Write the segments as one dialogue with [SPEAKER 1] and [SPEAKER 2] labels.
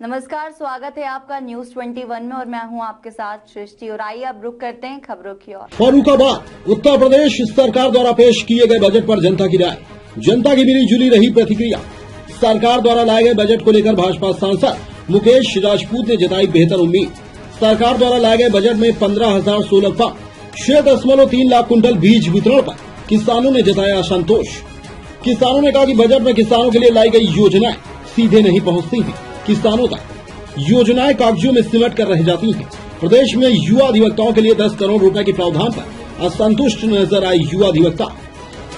[SPEAKER 1] नमस्कार, स्वागत है आपका न्यूज 21 में और मैं हूं आपके साथ सृष्टि। और आइए अब रुक करते हैं खबरों की ओर।
[SPEAKER 2] फर्रुखाबाद उत्तर प्रदेश सरकार द्वारा पेश किए गए बजट पर जनता की राय, जनता की मिली जुली रही प्रतिक्रिया। सरकार द्वारा लाए गए बजट को लेकर भाजपा सांसद मुकेश राजपूत ने जताई बेहतर उम्मीद। सरकार द्वारा लाए गए बजट में 15,000 सोलर पंप, 6.3 लाख कुंटल बीज वितरण पर किसानों ने जताया असंतोष। किसानों ने कहा कि बजट में किसानों के लिए लाई गई योजनाएं सीधे नहीं पहुंचती हैं, किसानों तक योजनाएं कागजों में सिमट कर रह जाती हैं। प्रदेश में युवा अधिवक्ताओं के लिए 10 करोड़ रुपए के प्रावधान पर असंतुष्ट नजर आए युवा अधिवक्ता।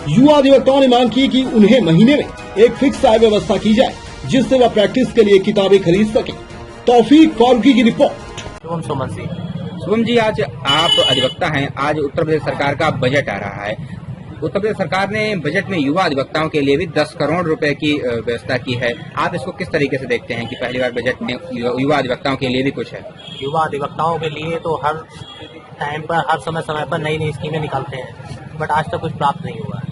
[SPEAKER 2] युवा अधिवक्ताओं ने मांग की कि उन्हें महीने में एक फिक्स आय व्यवस्था की जाए, जिससे वह प्रैक्टिस के लिए किताबें खरीद सके। तौफीक फारूकी की रिपोर्ट।
[SPEAKER 3] शुभम जी, आज आप अधिवक्ता हैं। आज उत्तर प्रदेश सरकार का बजट आ रहा है। उत्तर प्रदेश सरकार ने बजट में युवा अधिवक्ताओं के लिए भी 10 करोड़ रुपए की व्यवस्था की है। आप इसको किस तरीके से देखते हैं कि पहली बार बजट में युवा अधिवक्ताओं के लिए भी कुछ है?
[SPEAKER 4] युवा अधिवक्ताओं के लिए तो हर टाइम पर, हर समय पर नई नई स्कीमें निकालते हैं, बट आज तक कुछ प्राप्त नहीं हुआ है।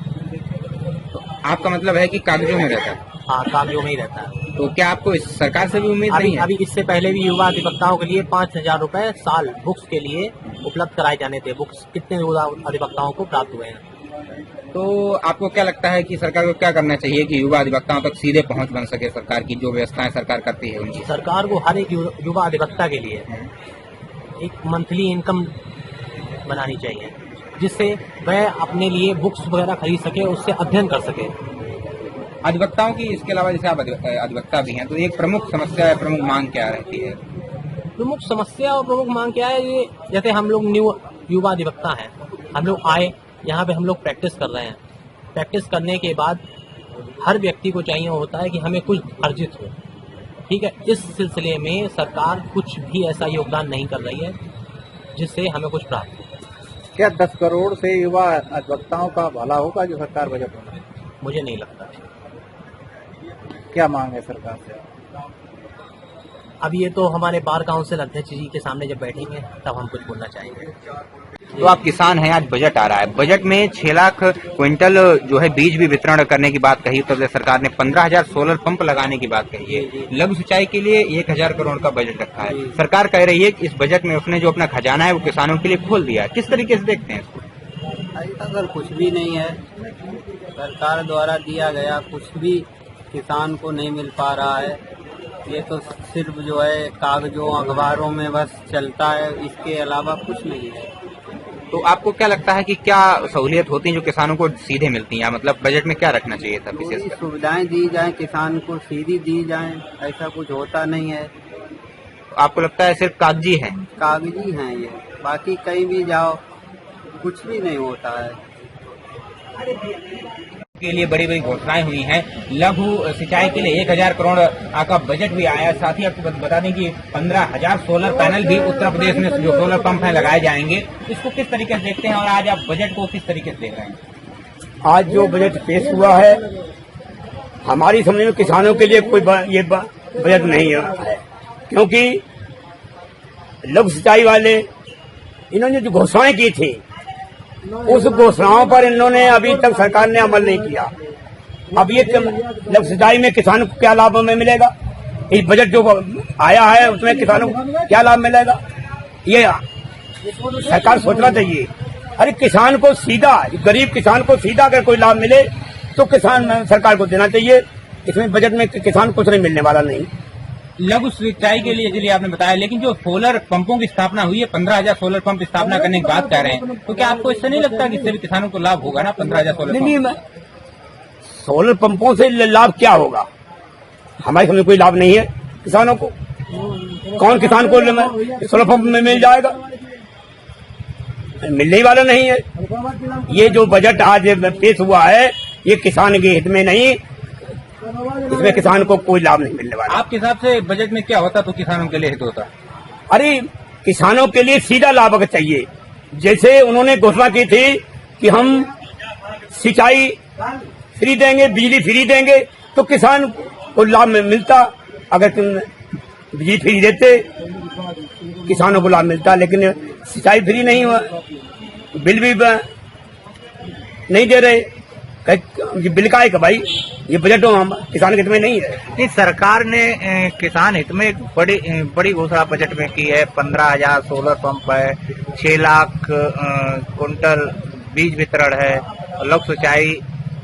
[SPEAKER 3] तो आपका मतलब है कि कागजों में रहता है?
[SPEAKER 4] हाँ, कागजों में ही रहता है।
[SPEAKER 3] तो क्या आपको इस सरकार से भी उम्मीद नहीं है?
[SPEAKER 4] अभी इससे पहले भी युवा अधिवक्ताओं के लिए 5,000 रुपए साल बुक्स के लिए उपलब्ध कराए जाने थे। बुक्स कितने युवा अधिवक्ताओं को प्राप्त हुए हैं?
[SPEAKER 3] तो आपको क्या लगता है कि सरकार को क्या करना चाहिए कि युवा अधिवक्ताओं तक सीधे पहुंच बन सके? सरकार की जो व्यवस्थाएं सरकार करती है उनकी,
[SPEAKER 4] सरकार को हर एक युवा अधिवक्ता के लिए एक मंथली इनकम बनानी चाहिए, जिससे वह अपने लिए बुक्स वगैरह खरीद सके, उससे अध्ययन कर सके।
[SPEAKER 3] अधिवक्ताओं की इसके अलावा जैसे आप अधिवक्ता भी हैं, तो एक प्रमुख समस्या है, प्रमुख मांग क्या रहती है?
[SPEAKER 4] प्रमुख समस्या और प्रमुख मांग क्या है? ये जैसे हम लोग न्यू युवा अधिवक्ता हैं, हम लोग आए यहाँ पे, हम लोग प्रैक्टिस कर रहे हैं। प्रैक्टिस करने के बाद हर व्यक्ति को चाहिए होता है कि हमें कुछ अर्जित हो, ठीक है। इस सिलसिले में सरकार कुछ भी ऐसा योगदान नहीं कर रही है जिससे हमें कुछ प्राप्त हो।
[SPEAKER 5] क्या 10 करोड़ से युवा अधिवक्ताओं का भला होगा जो सरकार बजट में?
[SPEAKER 4] मुझे नहीं लगता।
[SPEAKER 5] क्या मांग है सरकार से?
[SPEAKER 4] अब ये तो हमारे बार काउंसिल अध्यक्ष जी के सामने जब बैठेंगे तब हम कुछ बोलना चाहेंगे।
[SPEAKER 3] तो आप किसान हैं, आज बजट आ रहा है। बजट में 6 लाख क्विंटल जो है बीज भी वितरण करने की बात कही उत्तर प्रदेश सरकार ने। 15,000 सोलर पंप लगाने की बात कही है। लघु सिंचाई के लिए 1,000 करोड़ का बजट रखा है। सरकार कह रही है कि इस बजट में उसने जो अपना खजाना है वो किसानों के लिए खोल दिया है। किस तरीके से देखते हैं इसको?
[SPEAKER 6] अभी तक सर कुछ भी नहीं है। सरकार द्वारा दिया गया कुछ भी किसान को नहीं मिल पा रहा है। ये तो सिर्फ जो है कागजों अखबारों में बस चलता है, इसके अलावा कुछ नहीं है।
[SPEAKER 3] तो आपको क्या लगता है कि क्या सहूलियत होती है जो किसानों को सीधे मिलती है? मतलब बजट में क्या रखना चाहिए था विशेष?
[SPEAKER 6] सुविधाएं दी जाएं, किसान को सीधी दी जाएं, ऐसा कुछ होता नहीं है।
[SPEAKER 3] आपको लगता है सिर्फ कागजी है?
[SPEAKER 6] कागजी हैं ये, बाकी कहीं भी जाओ कुछ भी नहीं होता है।
[SPEAKER 3] के लिए बड़ी बड़ी घोषणाएं हुई हैं। लघु सिंचाई के लिए 1,000 करोड़ का बजट भी आया। साथ ही आपको बता दें कि 15,000 सोलर पैनल भी उत्तर प्रदेश में जो सोलर पंप है लगाए जाएंगे। इसको किस तरीके से देखते हैं और आज आप बजट को किस तरीके से देख रहे हैं?
[SPEAKER 7] आज जो बजट पेश हुआ है, हमारी समझ में किसानों के लिए कोई ये बजट नहीं है, क्योंकि लघु सिंचाई वाले इन्होंने जो घोषणाएं की थी उस घोषणाओं पर इन्होंने अभी तक सरकार ने अमल नहीं किया। अब ये लघु सिंचाई में किसानों को क्या लाभ में मिलेगा? इस बजट जो आया है उसमें किसानों को क्या लाभ मिलेगा, ये सरकार सोचना चाहिए। अरे किसान को सीधा, गरीब किसान को सीधा अगर कोई लाभ मिले तो किसान सरकार को देना चाहिए। इसमें बजट में किसान कुछ नहीं मिलने वाला नहीं।
[SPEAKER 3] लघु सिंचाई के लिए चलिए आपने बताया, लेकिन जो सोलर पंपों की स्थापना हुई है, 15,000 सोलर पंप स्थापना करने की बात कर रहे हैं, तो क्या आपको इससे नहीं लगता कि इससे भी किसानों को लाभ होगा ना? 15,000 सोलर पंप,
[SPEAKER 7] सोलर पंपों से लाभ क्या होगा? हमारे समझ कोई लाभ नहीं है किसानों को। कौन किसान को सोलर पंप में मिल जाएगा? मिलने वाला नहीं है। ये जो बजट आज पेश हुआ है ये किसान के हित में नहीं, इसमें किसान को कोई लाभ नहीं मिलने वाला।
[SPEAKER 3] आपके हिसाब से बजट में क्या होता तो किसानों के लिए हित होता?
[SPEAKER 7] अरे किसानों के लिए सीधा लाभ चाहिए। जैसे उन्होंने घोषणा की थी कि हम सिंचाई फ्री देंगे, बिजली फ्री देंगे, तो किसान को लाभ मिलता। अगर बिजली फ्री देते किसानों को लाभ मिलता, लेकिन सिंचाई फ्री नहीं हुआ, बिल भी नहीं दे रहे, ये बिल का है कि भाई ये बजट किसान के हित में नहीं है।
[SPEAKER 3] नहीं, सरकार ने किसान हित में एक बड़ी घोषणा बजट में की है। 15,000 सोलर पंप है, 6 लाख कुंटल बीज वितरण है, लघु सिंचाई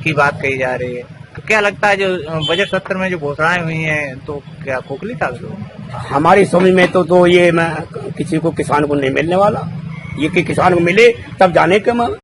[SPEAKER 3] की बात कही जा रही है। तो क्या लगता है जो बजट सत्र में जो घोषणाएं हुई हैं तो क्या खोखली साबित होगी?
[SPEAKER 7] हमारी समझ में तो ये किसी को किसान को नहीं मिलने वाला। ये कि किसान को मिले तब जाने के